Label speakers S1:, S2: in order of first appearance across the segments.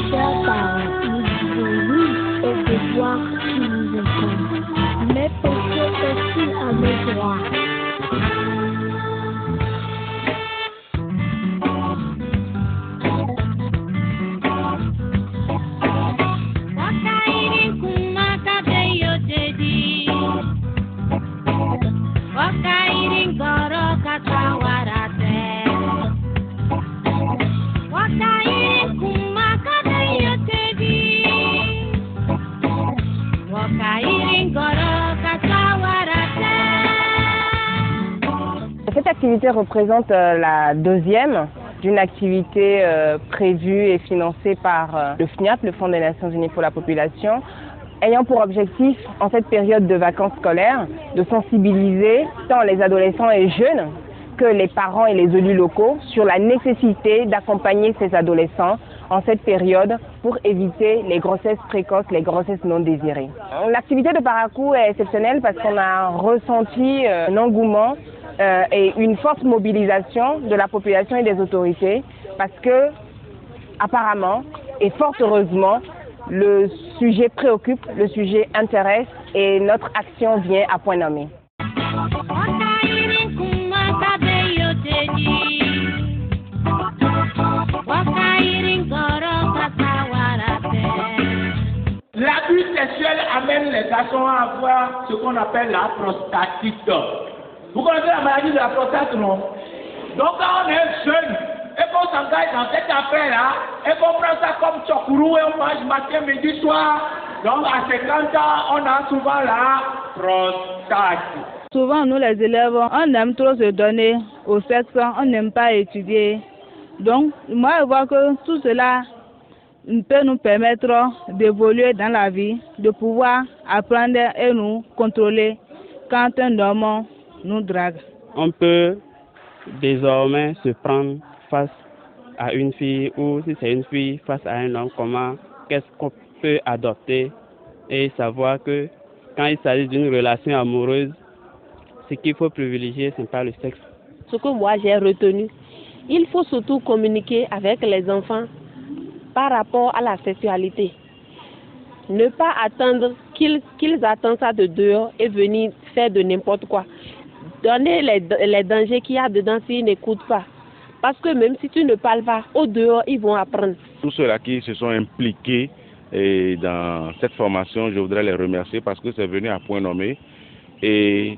S1: Chers parents, nous disons oui aux devoirs qui nous incombent, mais pensez aussi à nos droits.
S2: Cette activité représente la deuxième d'une activité prévue et financée par le FNIAP, le Fonds des Nations Unies pour la Population, ayant pour objectif, en cette période de vacances scolaires, de sensibiliser tant les adolescents et jeunes que les parents et les élus locaux sur la nécessité d'accompagner ces adolescents en cette période pour éviter les grossesses précoces, les grossesses non désirées. L'activité de Parakou est exceptionnelle parce qu'on a ressenti un engouement et une forte mobilisation de la population et des autorités parce que, apparemment et fort heureusement, le sujet préoccupe, le sujet intéresse et notre action vient à point nommé.
S3: L'abus sexuel amène les garçons à avoir ce qu'on appelle la prostatite. Vous connaissez la maladie de la prostate, non? Donc quand on est jeune et qu'on s'engage dans cette affaire-là, et qu'on prend ça comme chokourou et on mange matin, midi, soir, donc à 50 ans, on a souvent la prostate.
S4: Souvent, nous les élèves, on aime trop se donner au sexe, on n'aime pas étudier. Donc, moi, je vois que tout cela peut nous permettre d'évoluer dans la vie, de pouvoir apprendre et nous contrôler quand un homme nous drague.
S5: On peut désormais se prendre face à une fille ou si c'est une fille face à un homme, qu'est-ce qu'on peut adopter et savoir que quand il s'agit d'une relation amoureuse, ce qu'il faut privilégier, ce n'est pas le sexe.
S6: Ce que moi j'ai retenu, il faut surtout communiquer avec les enfants par rapport à la sexualité. Ne pas attendre qu'ils attendent ça de dehors et venir faire de n'importe quoi. Donner les dangers qu'il y a dedans s'ils n'écoutent pas. Parce que même si tu ne parles pas, au dehors, ils vont apprendre.
S7: Tous ceux-là qui se sont impliqués dans cette formation, je voudrais les remercier parce que c'est venu à point nommé et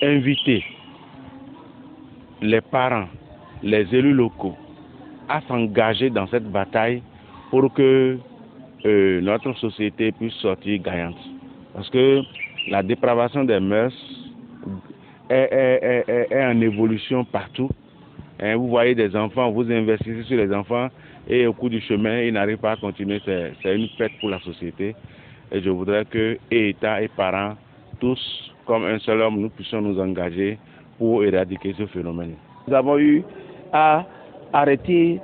S7: inviter les parents, les élus locaux à s'engager dans cette bataille pour que notre société puisse sortir gagnante. Parce que la dépravation des mœurs est en évolution partout. Vous voyez des enfants, vous investissez sur les enfants et au cours du chemin, ils n'arrivent pas à continuer. C'est une perte pour la société. Et je voudrais que État et parents, tous comme un seul homme, nous puissions nous engager pour éradiquer ce phénomène.
S8: Nous avons eu à arrêter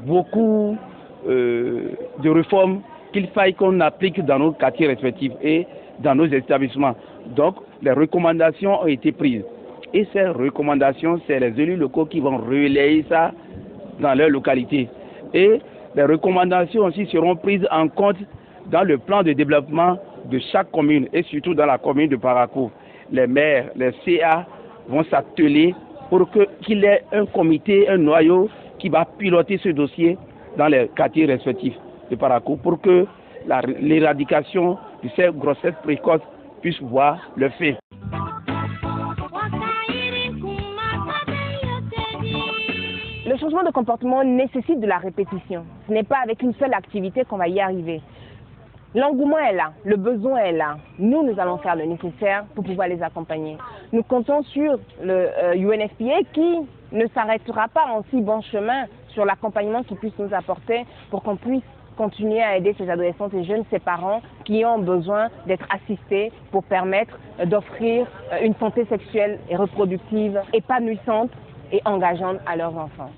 S8: beaucoup de réformes qu'il faille qu'on applique dans nos quartiers respectifs et dans nos établissements. Donc, les recommandations ont été prises. Et ces recommandations, c'est les élus locaux qui vont relayer ça dans leur localité. Et les recommandations aussi seront prises en compte dans le plan de développement de chaque commune et surtout dans la commune de Parakou. Les maires, les CA vont s'atteler pour qu'il y ait un comité, un noyau qui va piloter ce dossier dans les quartiers respectifs de Parakou pour que l'éradication de ces grossesses précoces puisse voir le fait.
S2: Le changement de comportement nécessite de la répétition. Ce n'est pas avec une seule activité qu'on va y arriver. L'engouement est là, le besoin est là. Nous allons faire le nécessaire pour pouvoir les accompagner. Nous comptons sur le UNFPA qui ne s'arrêtera pas en si bon chemin sur l'accompagnement qu'ils puissent nous apporter pour qu'on puisse continuer à aider ces adolescentes et jeunes, ces parents qui ont besoin d'être assistés pour permettre d'offrir une santé sexuelle et reproductive épanouissante et engageante à leurs enfants.